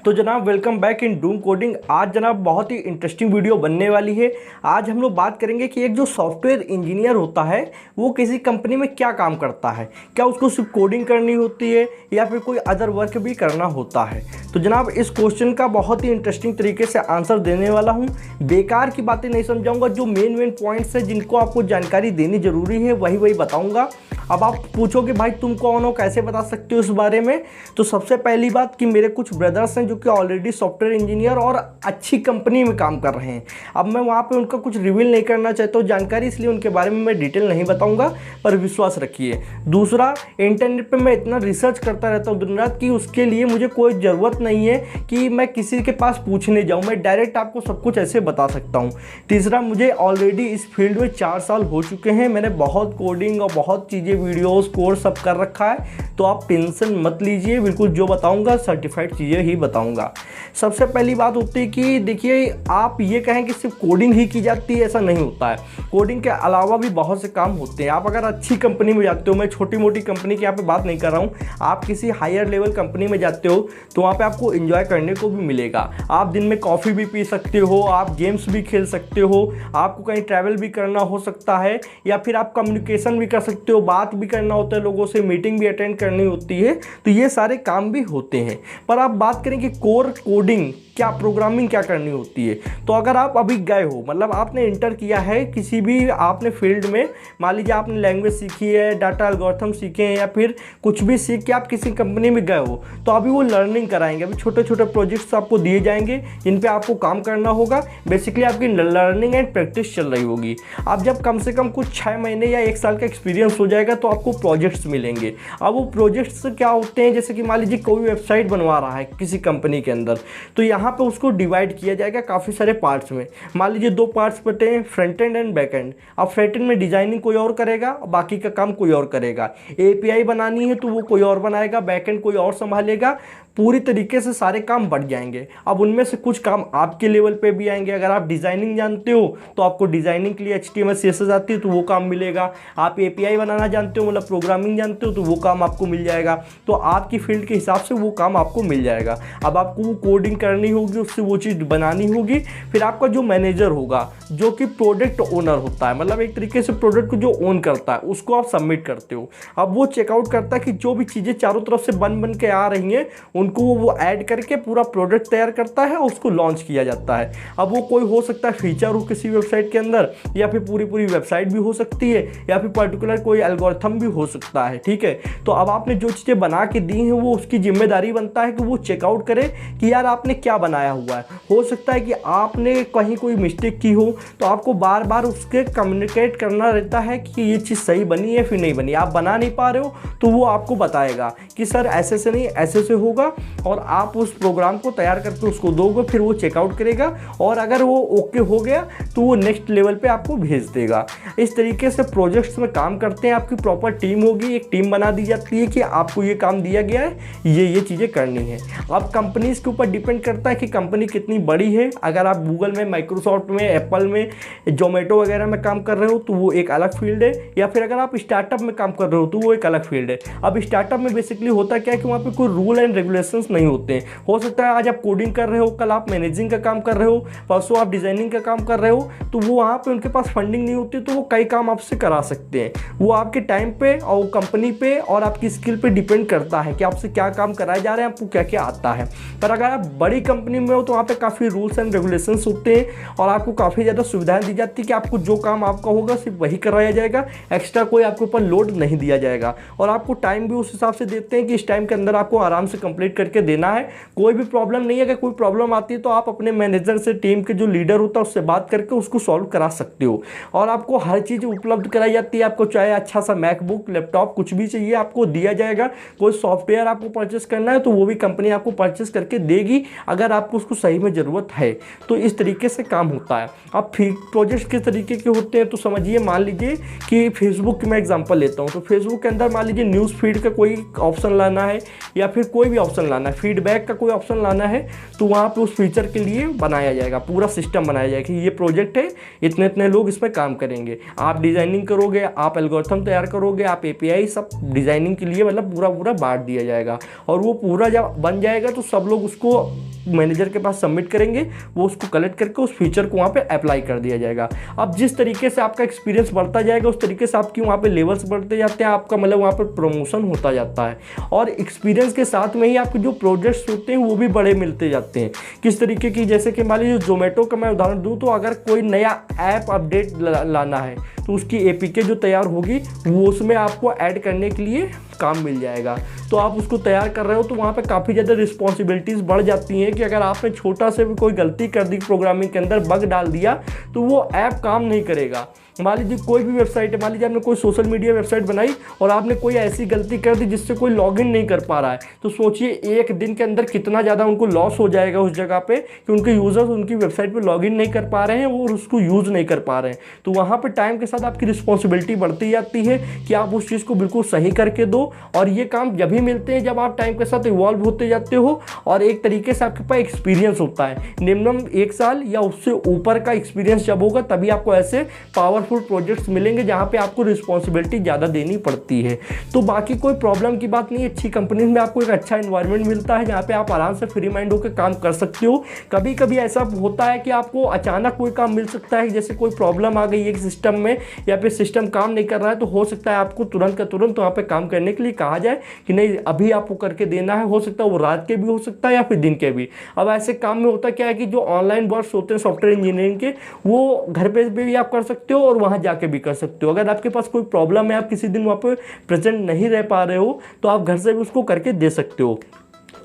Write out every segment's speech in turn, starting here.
तो जनाब welcome back in Doom coding. आज जनाब बहुत ही इंटरेस्टिंग वीडियो बनने वाली है। आज हम लोग बात करेंगे कि एक जो सॉफ्टवेयर इंजीनियर होता है वो किसी कंपनी में क्या काम करता है, क्या उसको सिर्फ कोडिंग करनी होती है या फिर कोई अदर वर्क भी करना होता है। तो जनाब इस क्वेश्चन का बहुत ही इंटरेस्टिंग तरीके से आंसर देने वाला हूँ। बेकार की बातें नहीं समझाऊंगा, जो मेन पॉइंट्स है जिनको आपको जानकारी देनी जरूरी है वही बताऊँगा। अब आप पूछोगे भाई तुम कौन हो, कैसे बता सकते हो इस बारे में। तो सबसे पहली बात कि मेरे कुछ ब्रदर्स हैं जो कि ऑलरेडी सॉफ्टवेयर इंजीनियर और अच्छी कंपनी में काम कर रहे हैं। अब मैं वहाँ पे उनका कुछ रिवील नहीं करना चाहता हूँ जानकारी, इसलिए उनके बारे में मैं डिटेल नहीं बताऊँगा, पर विश्वास रखिए। दूसरा, इंटरनेट पे मैं इतना रिसर्च करता रहता हूँ दिन रात कि उसके लिए मुझे कोई ज़रूरत नहीं है कि मैं किसी के पास पूछने जाऊँ, मैं डायरेक्ट आपको सब कुछ ऐसे बता सकता हूँ। तीसरा, मुझे ऑलरेडी इस फील्ड में 4 साल हो चुके हैं। मैंने बहुत कोडिंग और बहुत चीज़ें वीडियोस कोर्स सब कर रखा है, तो आप टेंशन मत लीजिए। बिल्कुल जो बताऊंगा सर्टिफाइड चीज़ें ही बताऊंगा। सबसे पहली बात होती है कि देखिए, आप ये कहें कि सिर्फ कोडिंग ही की जाती है, ऐसा नहीं होता है। कोडिंग के अलावा भी बहुत से काम होते हैं। आप अगर अच्छी कंपनी में जाते हो, मैं छोटी मोटी कंपनी की यहाँ पे बात नहीं कर रहा हूँ, आप किसी हायर लेवल कंपनी में जाते हो तो वहाँ पे आपको एंजॉय करने को भी मिलेगा। आप दिन में कॉफ़ी भी पी सकते हो, आप गेम्स भी खेल सकते हो, आपको कहीं ट्रैवल भी करना हो सकता है, या फिर आप कम्युनिकेशन भी कर सकते हो, बात भी करना होता है लोगों से, मीटिंग भी अटेंड करनी होती है। तो ये सारे काम भी होते हैं। पर आप बात करें कि कोर कोडिंग क्या, प्रोग्रामिंग क्या करनी होती है, तो अगर आप अभी गए हो, मतलब आपने इंटर किया है किसी भी आपने फील्ड में, मान लीजिए आपने लैंग्वेज सीखी है, डाटा एल्गोरिथम सीखे हैं, या फिर कुछ भी सीख के आप किसी कंपनी में गए हो, तो अभी वो लर्निंग कराएंगे। अभी छोटे छोटे प्रोजेक्ट्स आपको दिए जाएंगे जिन पे आपको काम करना होगा। बेसिकली आपकी लर्निंग एंड प्रैक्टिस चल रही होगी। अब जब कम से कम कुछ 6 महीने या 1 साल का एक्सपीरियंस हो जाएगा तो आपको प्रोजेक्ट्स मिलेंगे। अब वो प्रोजेक्ट्स क्या होते हैं, जैसे कि मान लीजिए कोई वेबसाइट बनवा रहा है किसी कंपनी के अंदर, तो यहाँ पे उसको डिवाइड किया जाएगा काफ़ी सारे पार्ट्स में। मान लीजिए 2 पार्ट्स बटे हैं, front end and back and. अब फ्रंट एंड में डिजाइनिंग कोई और करेगा, बाकी का काम कोई और करेगा। एपीआई बनानी है तो वो कोई और बनाएगा, बैक एंड कोई और संभालेगा। पूरी तरीके से सारे काम बढ़ जाएंगे। अब उनमें से कुछ काम आपके लेवल पे भी आएंगे। अगर आप डिज़ाइनिंग जानते हो तो आपको डिज़ाइनिंग के लिए HTML CSS आती है तो वो काम मिलेगा। आप API बनाना जानते हो, मतलब प्रोग्रामिंग जानते हो, तो वो काम आपको मिल जाएगा। तो आपकी फील्ड के हिसाब से वो काम आपको मिल जाएगा। अब आपको वो कोडिंग करनी होगी, उससे वो चीज़ बनानी होगी। फिर आपका जो मैनेजर होगा, जो कि प्रोडक्ट ओनर होता है, मतलब एक तरीके से प्रोडक्ट को जो ओन करता है, उसको आप सबमिट करते हो। अब वो चेकआउट करता है कि जो भी चीज़ें चारों तरफ से बन के आ रही हैं उनको वो ऐड करके पूरा प्रोडक्ट तैयार करता है और उसको लॉन्च किया जाता है। अब वो कोई हो सकता है फीचर हो किसी वेबसाइट के अंदर, या फिर पूरी वेबसाइट भी हो सकती है, या फिर पर्टिकुलर कोई एल्गोरिथम भी हो सकता है। ठीक है, तो अब आपने जो चीज़ें बना के दी हैं वो उसकी जिम्मेदारी बनता है कि वो चेकआउट करे कि यार आपने क्या बनाया हुआ है। हो सकता है कि आपने कहीं कोई मिस्टेक की हो, तो आपको बार बार उसके कम्युनिकेट करना रहता है कि ये चीज़ सही बनी है फिर नहीं बनी। आप बना नहीं पा रहे हो तो वो आपको बताएगा कि सर ऐसे से नहीं, ऐसे से होगा, और आप उस प्रोग्राम को तैयार करके उसको दोगे, फिर वो चेकआउट करेगा, और अगर वो ओके हो गया तो वो नेक्स्ट लेवल पे आपको भेज देगा। इस तरीके से प्रोजेक्ट्स में काम करते हैं। आपकी प्रॉपर टीम होगी, एक टीम बना दी जाती है कि आपको ये काम दिया गया है, ये चीज़ें करनी है। अब कंपनीज के ऊपर डिपेंड करता है कि कंपनी कितनी बड़ी है। अगर आप गूगल में, माइक्रोसॉफ्ट में, एप्पल में, जोमेटो वगैरह में काम कर रहे हो तो वो एक अलग फील्ड है, या फिर अगर आप स्टार्टअप में काम कर रहे हो तो वो एक अलग फील्ड है। अब स्टार्टअप में बेसिकली होता क्या है कि वहाँ पे कोई रूल एंड रेगुलेशंस नहीं होते हैं। हो सकता है आज आप कोडिंग कर रहे हो, कल आप मैनेजिंग का काम कर रहे हो, परसों आप डिजाइनिंग का काम कर रहे हो, तो वो वहाँ पे उनके पास फंडिंग नहीं होती, तो वो कई काम आपसे करा सकते हैं। वो आपके टाइम पे और कंपनी पे और आपकी स्किल पे डिपेंड करता है कि आपसे क्या काम कराए जा रहे हैं, आपको क्या क्या आता है। पर अगर आप बड़ी कंपनी में हो तो वहाँ पे काफ़ी रूल्स एंड रेगुलेशंस होते हैं और आपको काफ़ी ज़्यादा सुविधाएं दी जाती है कि आपको जो काम आपका होगा सिर्फ वही कराया जाएगा, एक्स्ट्रा कोई आपके ऊपर लोड नहीं दिया जाएगा। और आपको टाइम भी उस हिसाब से देते हैं कि इस टाइम के अंदर आपको आराम से कंप्लीट करके देना है। कोई भी प्रॉब्लम नहीं है। अगर कोई प्रॉब्लम आती है तो आप अपने मैनेजर से, टीम के जो लीडर होता है उससे बात करके उसको सॉल्व करा सकते हो। और आपको हर चीज़ उपलब्ध कराई जाती है। आपको चाहे अच्छा सा मैकबुक, लैपटॉप, कुछ भी चाहिए आपको दिया जाएगा। कोई सॉफ्टवेयर आपको परचेस करना है तो वो भी कंपनी आपको परचेस करके देगी अगर आपको उसको सही में ज़रूरत है। तो इस तरीके से काम होता है। अब प्रोजेक्ट किस तरीके के होते हैं तो समझिए, मान लीजिए कि फेसबुक की मैं एग्जांपल लेता हूँ। तो फेसबुक के अंदर मान लीजिए न्यूज़ फीड का कोई ऑप्शन लाना है, या फिर कोई भी ऑप्शन लाना है, फीडबैक का कोई ऑप्शन लाना है, तो वहाँ पे उस फीचर के लिए बनाया जाएगा, पूरा सिस्टम बनाया जाएगा कि ये प्रोजेक्ट है, इतने इतने लोग इसमें काम करेंगे। आप डिज़ाइनिंग करोगे, आप एल्गोरिथम तैयार करोगे, आप API सब डिज़ाइनिंग के लिए मतलब पूरा बांट दिया जाएगा। और वो पूरा जब बन जाएगा तो सब लोग उसको मैनेजर के पास सबमिट करेंगे, वो उसको कलेक्ट करके उस फीचर को वहाँ पे अप्लाई कर दिया जाएगा। अब जिस तरीके से आपका एक्सपीरियंस बढ़ता जाएगा उस तरीके से आपकी वहाँ पे लेवल्स बढ़ते जाते हैं, आपका मतलब वहाँ पर प्रमोशन होता जाता है और एक्सपीरियंस के साथ में ही आपके जो प्रोजेक्ट्स होते हैं वो भी बड़े मिलते जाते हैं। किस तरीके की, जैसे कि मान लीजिए जोमेटो का मैं उदाहरण दूँ तो अगर कोई नया ऐप अपडेट लाना है तो उसकी एपीके जो तैयार होगी वो उसमें आपको ऐड करने के लिए काम मिल जाएगा। तो आप उसको तैयार कर रहे हो तो वहाँ पे काफ़ी ज़्यादा रिस्पॉन्सिबिलिटीज़ बढ़ जाती हैं कि अगर आपने छोटा से भी कोई गलती कर दी, प्रोग्रामिंग के अंदर बग डाल दिया, तो वो ऐप काम नहीं करेगा। मान लीजिए कोई भी वेबसाइट है, मान लीजिए आपने कोई सोशल मीडिया वेबसाइट बनाई और आपने कोई ऐसी गलती कर दी जिससे कोई लॉगिन नहीं कर पा रहा है, तो सोचिए एक दिन के अंदर कितना ज़्यादा उनको लॉस हो जाएगा उस जगह पे कि उनके यूज़र्स उनकी वेबसाइट पे लॉगिन नहीं कर पा रहे हैं और उसको यूज़ नहीं कर पा रहे हैं। तो वहाँ पर टाइम के साथ आपकी रिस्पॉन्सिबिलिटी बढ़ती जाती है कि आप उस चीज़ को बिल्कुल सही करके दो, और ये काम जब ही मिलते हैं जब आप टाइम के साथ इवॉल्व होते जाते हो और एक तरीके से आपके पास एक्सपीरियंस होता है। निम्नतम 1 साल या उससे ऊपर का एक्सपीरियंस जब होगा तभी आपको ऐसे पावरफुल प्रोजेक्ट्स मिलेंगे जहाँ पे आपको रिस्पॉन्सिबिलिटी ज़्यादा देनी पड़ती है। तो बाकी कोई प्रॉब्लम की बात नहीं है, अच्छी कंपनीज में आपको एक अच्छा एनवायरनमेंट मिलता है जहाँ पे आप आराम से फ्री माइंड होकर काम कर सकते हो। कभी कभी ऐसा होता है कि आपको अचानक कोई काम मिल सकता है, जैसे कोई प्रॉब्लम आ गई है सिस्टम में या फिर सिस्टम काम नहीं कर रहा है, तो हो सकता है आपको तुरंत का तुरंत वहाँ पे काम करने के लिए कहा जाए कि नहीं अभी आपको करके देना है। हो सकता है वो रात के भी हो सकता है या फिर दिन के भी। अब ऐसे काम में होता क्या है कि जो ऑनलाइन वर्क्स होते हैं सॉफ्टवेयर इंजीनियरिंग के, वो घर पे भी आप कर सकते हो और वहाँ जाके भी कर सकते हो। अगर आपके पास कोई प्रॉब्लम है, आप किसी दिन वहाँ पे प्रेजेंट नहीं रह पा रहे हो, तो आप घर से भी उसको करके दे सकते हो।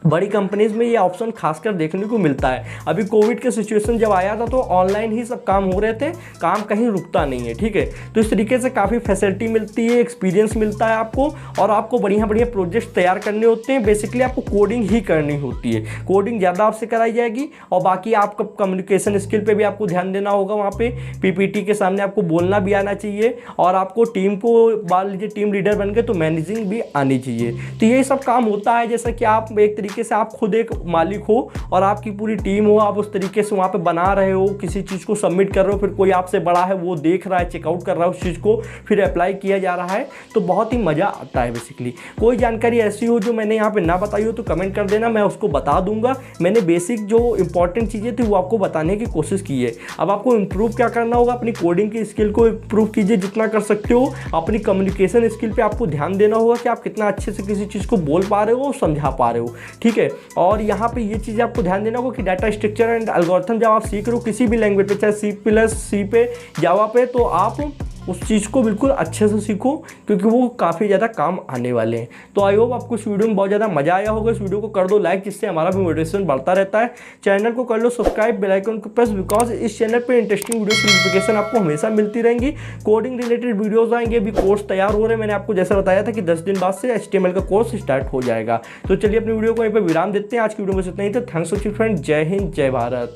बड़ी कंपनीज़ में ये ऑप्शन खासकर देखने को मिलता है। अभी कोविड के सिचुएशन जब आया था तो ऑनलाइन ही सब काम हो रहे थे, काम कहीं रुकता नहीं है, ठीक है। तो इस तरीके से काफ़ी फैसिलिटी मिलती है, एक्सपीरियंस मिलता है आपको, और आपको बढ़िया बढ़िया प्रोजेक्ट तैयार करने होते हैं। बेसिकली आपको कोडिंग ही करनी होती है, कोडिंग ज़्यादा आपसे कराई जाएगी, और बाकी आपका कम्युनिकेशन स्किल पर भी आपको ध्यान देना होगा। वहाँ पर पीपीटी के सामने आपको बोलना भी आना चाहिए, और आपको टीम को मान लीजिए टीम लीडर बन गए तो मैनेजिंग भी आनी चाहिए। तो ये सब काम होता है जैसा कि आप एक तरीके से आप खुद एक मालिक हो और आपकी पूरी टीम हो, आप उस तरीके से वहाँ पे बना रहे हो, किसी चीज़ को सबमिट कर रहे हो, फिर कोई आपसे बड़ा है वो देख रहा है, चेकआउट कर रहा है उस चीज़ को, फिर अप्लाई किया जा रहा है, तो बहुत ही मज़ा आता है। बेसिकली कोई जानकारी ऐसी हो जो मैंने यहाँ पे ना बताई हो तो कमेंट कर देना, मैं उसको बता दूंगा। मैंने बेसिक जो इंपॉर्टेंट चीज़ें थी वो आपको बताने की कोशिश की है। अब आपको इम्प्रूव क्या करना होगा, अपनी कोडिंग की स्किल को इम्प्रूव कीजिए जितना कर सकते हो। अपनी कम्युनिकेशन स्किल पर आपको ध्यान देना होगा कि आप कितना अच्छे से किसी चीज़ को बोल पा रहे हो, समझा पा रहे हो, ठीक है। और यहाँ पे ये चीज़ आपको ध्यान देना होगा कि डाटा स्ट्रक्चर एंड एल्गोरिथम जब आप सीख रहे हो किसी भी लैंग्वेज पे, चाहे C++, पे, जावा पे, तो आप उस चीज़ को बिल्कुल अच्छे से सीखो क्योंकि वो काफ़ी ज़्यादा काम आने वाले हैं। तो आई होप आपको इस वीडियो में बहुत ज़्यादा मज़ा आया होगा। इस वीडियो को कर दो लाइक, जिससे हमारा भी मोटिवेशन बढ़ता रहता है। चैनल को कर लो सब्सक्राइब, बेल आइकन को प्रेस, बिकॉज इस चैनल पे इंटरेस्टिंग वीडियो की नोटिफिकेशन आपको हमेशा मिलती रहेंगी। कोडिंग रिलेटेड वीडियोज़ आएंगे, अभी कोर्स तैयार हो रहे हैं। मैंने आपको जैसा बताया था कि 10 दिन बाद से HTML का कोर्स स्टार्ट हो जाएगा। तो चलिए अपनी वीडियो को यहीं पर विराम देते हैं। आज की वीडियो में इतना ही था। Thanks for watching friend. जय हिंद, जय भारत।